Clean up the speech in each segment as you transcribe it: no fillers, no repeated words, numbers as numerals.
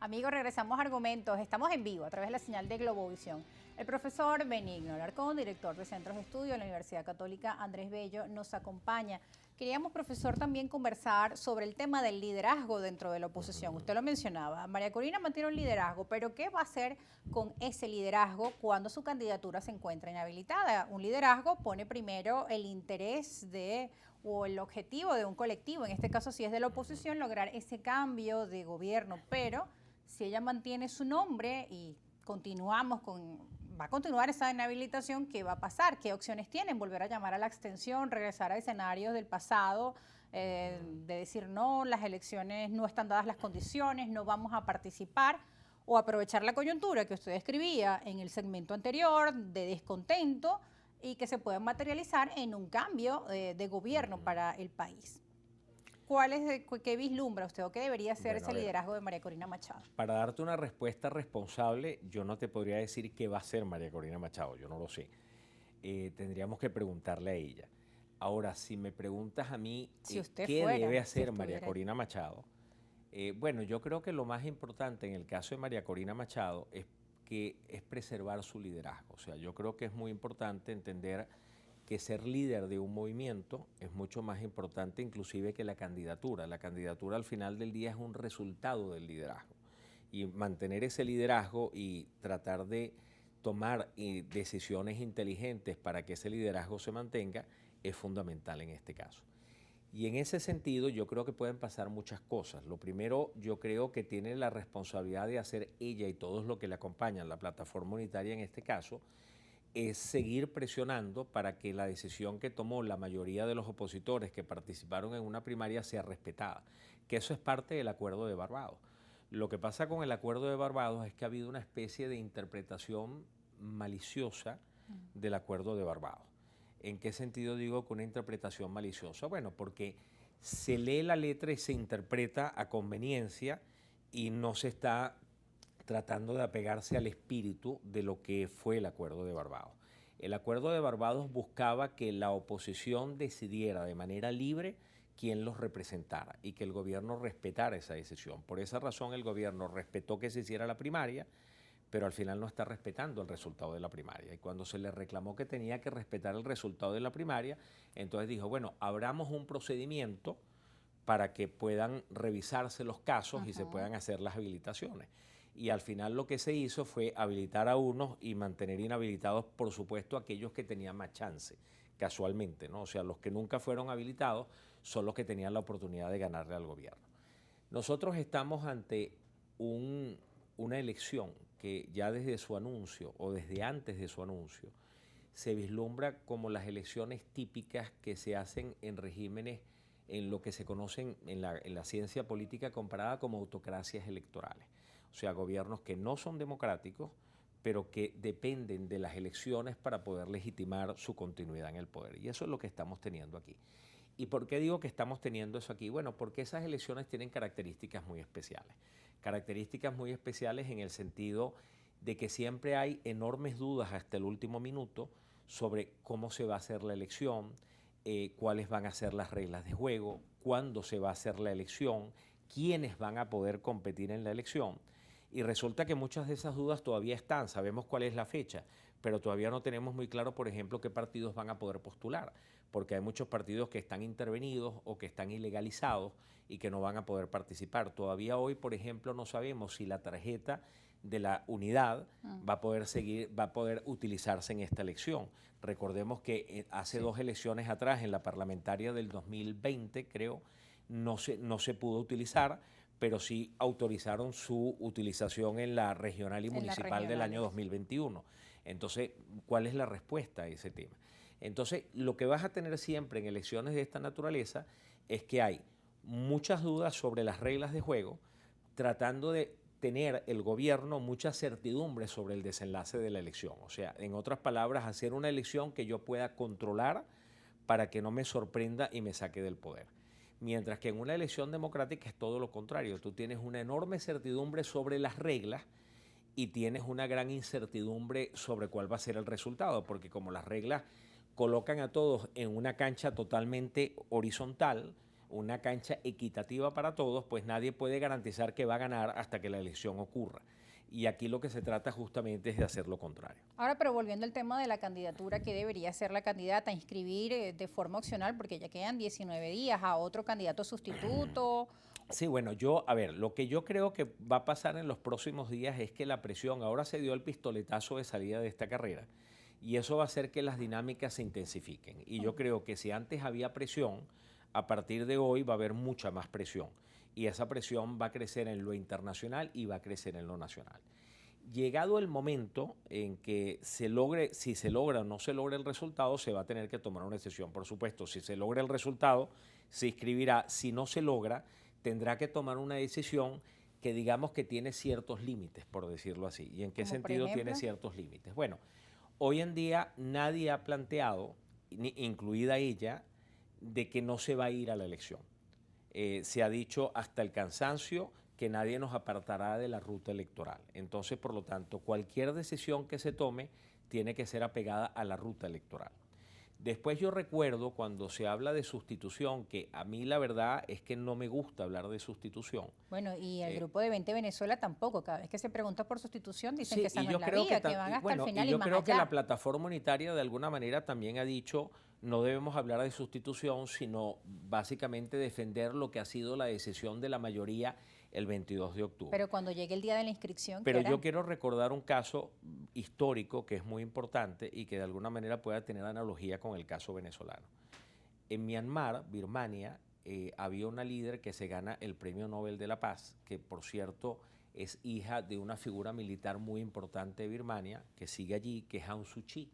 Amigos, regresamos a Argumentos. Estamos en vivo a través de la señal de Globovisión. El profesor Benigno Alarcón, director de Centros de Estudio de la Universidad Católica Andrés Bello, nos acompaña. Queríamos, profesor, también conversar sobre el tema del liderazgo dentro de la oposición. Usted lo mencionaba, María Corina mantiene un liderazgo, pero ¿qué va a hacer con ese liderazgo cuando su candidatura se encuentra inhabilitada? Un liderazgo pone primero el interés de o el objetivo de un colectivo, en este caso si es de la oposición, lograr ese cambio de gobierno, pero si ella mantiene su nombre y va a continuar esa inhabilitación, ¿qué va a pasar? ¿Qué opciones tienen? ¿Volver a llamar a la abstención, regresar a escenarios del pasado, de decir no, las elecciones no están dadas las condiciones, no vamos a participar? O aprovechar la coyuntura que usted describía en el segmento anterior de descontento y que se pueda materializar en un cambio de gobierno para el país. ¿Qué vislumbra usted o qué debería ser ese liderazgo de María Corina Machado? Para darte una respuesta responsable, yo no te podría decir qué va a hacer María Corina Machado, yo no lo sé. Tendríamos que preguntarle a ella. Ahora, si me preguntas a mí qué debe hacer María Corina Machado, bueno, yo creo que lo más importante en el caso de María Corina Machado es preservar su liderazgo. O sea, yo creo que es muy importante entender que ser líder de un movimiento es mucho más importante inclusive que la candidatura. La candidatura al final del día es un resultado del liderazgo. Y mantener ese liderazgo y tratar de tomar decisiones inteligentes para que ese liderazgo se mantenga es fundamental en este caso. Y en ese sentido yo creo que pueden pasar muchas cosas. Lo primero, yo creo que tiene la responsabilidad de hacer ella y todos los que le acompañan, la plataforma unitaria en este caso, es seguir presionando para que la decisión que tomó la mayoría de los opositores que participaron en una primaria sea respetada, que eso es parte del Acuerdo de Barbados. Lo que pasa con el Acuerdo de Barbados es que ha habido una especie de interpretación maliciosa del Acuerdo de Barbados. ¿En qué sentido digo que una interpretación maliciosa? Bueno, porque se lee la letra y se interpreta a conveniencia y no se está tratando de apegarse al espíritu de lo que fue el Acuerdo de Barbados. El Acuerdo de Barbados buscaba que la oposición decidiera de manera libre quién los representara y que el gobierno respetara esa decisión. Por esa razón el gobierno respetó que se hiciera la primaria, pero al final no está respetando el resultado de la primaria. Y cuando se le reclamó que tenía que respetar el resultado de la primaria, entonces dijo, bueno, abramos un procedimiento para que puedan revisarse los casos y se puedan hacer las habilitaciones. Y al final lo que se hizo fue habilitar a unos y mantener inhabilitados, por supuesto, aquellos que tenían más chance, casualmente, ¿no? O sea, los que nunca fueron habilitados son los que tenían la oportunidad de ganarle al gobierno. Nosotros estamos ante una elección que ya desde su anuncio o desde antes de su anuncio se vislumbra como las elecciones típicas que se hacen en regímenes en lo que se conocen en la ciencia política comparada como autocracias electorales. O sea, gobiernos que no son democráticos, pero que dependen de las elecciones para poder legitimar su continuidad en el poder. Y eso es lo que estamos teniendo aquí. ¿Y por qué digo que estamos teniendo eso aquí? Bueno, porque esas elecciones tienen características muy especiales. Características muy especiales en el sentido de que siempre hay enormes dudas hasta el último minuto sobre cómo se va a hacer la elección, cuáles van a ser las reglas de juego, cuándo se va a hacer la elección, quiénes van a poder competir en la elección. Y resulta que muchas de esas dudas todavía están, sabemos cuál es la fecha, pero todavía no tenemos muy claro, por ejemplo, qué partidos van a poder postular, porque hay muchos partidos que están intervenidos o que están ilegalizados y que no van a poder participar. Todavía hoy, por ejemplo, no sabemos si la tarjeta de la unidad va a poder utilizarse en esta elección. Recordemos que hace dos elecciones atrás, en la parlamentaria del 2020, creo, no se pudo utilizar, pero sí autorizaron su utilización en la regional y municipal del año 2021. Entonces, ¿cuál es la respuesta a ese tema? Entonces, lo que vas a tener siempre en elecciones de esta naturaleza es que hay muchas dudas sobre las reglas de juego, tratando de tener el gobierno mucha certidumbre sobre el desenlace de la elección. O sea, en otras palabras, hacer una elección que yo pueda controlar para que no me sorprenda y me saque del poder. Mientras que en una elección democrática es todo lo contrario. Tú tienes una enorme certidumbre sobre las reglas y tienes una gran incertidumbre sobre cuál va a ser el resultado, porque como las reglas colocan a todos en una cancha totalmente horizontal, una cancha equitativa para todos, pues nadie puede garantizar que va a ganar hasta que la elección ocurra. Y aquí lo que se trata justamente es de hacer lo contrario. Ahora, pero volviendo al tema de la candidatura, ¿qué debería hacer la candidata? ¿Inscribir de forma opcional? Porque ya quedan 19 días a otro candidato sustituto. Sí, bueno, lo que yo creo que va a pasar en los próximos días es que la presión, ahora se dio el pistoletazo de salida de esta carrera, y eso va a hacer que las dinámicas se intensifiquen. Y yo creo que si antes había presión, a partir de hoy va a haber mucha más presión. Y esa presión va a crecer en lo internacional y va a crecer en lo nacional. Llegado el momento en que si se logra o no se logra el resultado, se va a tener que tomar una decisión. Por supuesto, si se logra el resultado, se inscribirá. Si no se logra, tendrá que tomar una decisión que digamos que tiene ciertos límites, por decirlo así. ¿Y en qué sentido tiene ciertos límites? Bueno, hoy en día nadie ha planteado, incluida ella, de que no se va a ir a la elección. Se ha dicho hasta el cansancio que nadie nos apartará de la ruta electoral. Entonces, por lo tanto, cualquier decisión que se tome tiene que ser apegada a la ruta electoral. Después yo recuerdo cuando se habla de sustitución, que a mí la verdad es que no me gusta hablar de sustitución. Bueno, y el grupo de 20 Venezuela tampoco. Cada vez que se pregunta por sustitución dicen que esa no es la vía, que van hasta el final y más allá. Yo creo que la plataforma unitaria de alguna manera también ha dicho no debemos hablar de sustitución, sino básicamente defender lo que ha sido la decisión de la mayoría el 22 de octubre. Pero cuando llegue el día de la inscripción, pero yo quiero recordar un caso histórico que es muy importante y que de alguna manera pueda tener analogía con el caso venezolano. En Myanmar, Birmania, había una líder que se gana el Premio Nobel de la Paz, que por cierto es hija de una figura militar muy importante de Birmania, que sigue allí, que es Aung Suu Kyi.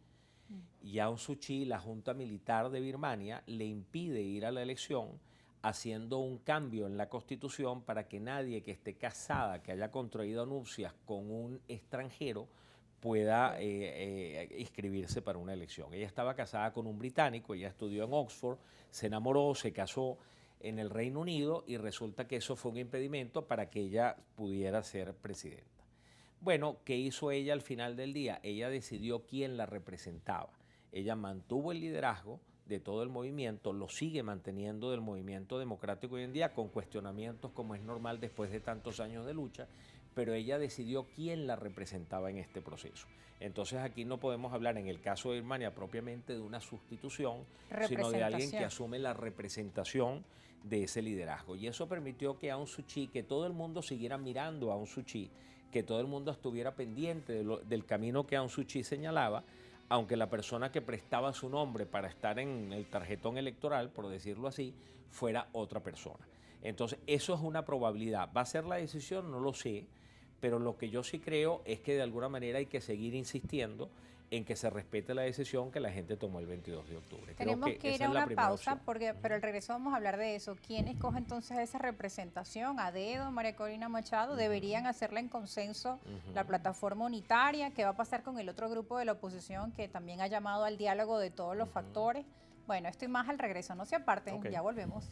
Y Aung Suu Kyi, la junta militar de Birmania, le impide ir a la elección, haciendo un cambio en la Constitución para que nadie que esté casada, que haya contraído nupcias con un extranjero, pueda inscribirse para una elección. Ella estaba casada con un británico, ella estudió en Oxford, se enamoró, se casó en el Reino Unido y resulta que eso fue un impedimento para que ella pudiera ser presidenta. Bueno, ¿qué hizo ella al final del día? Ella decidió quién la representaba. Ella mantuvo el liderazgo de todo el movimiento, lo sigue manteniendo del movimiento democrático hoy en día, con cuestionamientos como es normal después de tantos años de lucha, pero ella decidió quién la representaba en este proceso. Entonces aquí no podemos hablar en el caso de Birmania propiamente de una sustitución, sino de alguien que asume la representación de ese liderazgo. Y eso permitió que Aung Suu Kyi, que todo el mundo siguiera mirando a Aung Suu Kyi, que todo el mundo estuviera pendiente del camino que Aung Suu Kyi señalaba, aunque la persona que prestaba su nombre para estar en el tarjetón electoral, por decirlo así, fuera otra persona. Entonces, eso es una probabilidad. ¿Va a ser la decisión? No lo sé, pero lo que yo sí creo es que de alguna manera hay que seguir insistiendo en que se respete la decisión que la gente tomó el 22 de octubre. Tenemos que ir a una pausa, pero al regreso vamos a hablar de eso. ¿Quién escoge entonces esa representación? ¿A dedo, María Corina Machado? ¿Deberían hacerla en consenso la plataforma unitaria? ¿Qué va a pasar con el otro grupo de la oposición que también ha llamado al diálogo de todos los factores? Bueno, esto y más al regreso. No se aparten, ya volvemos.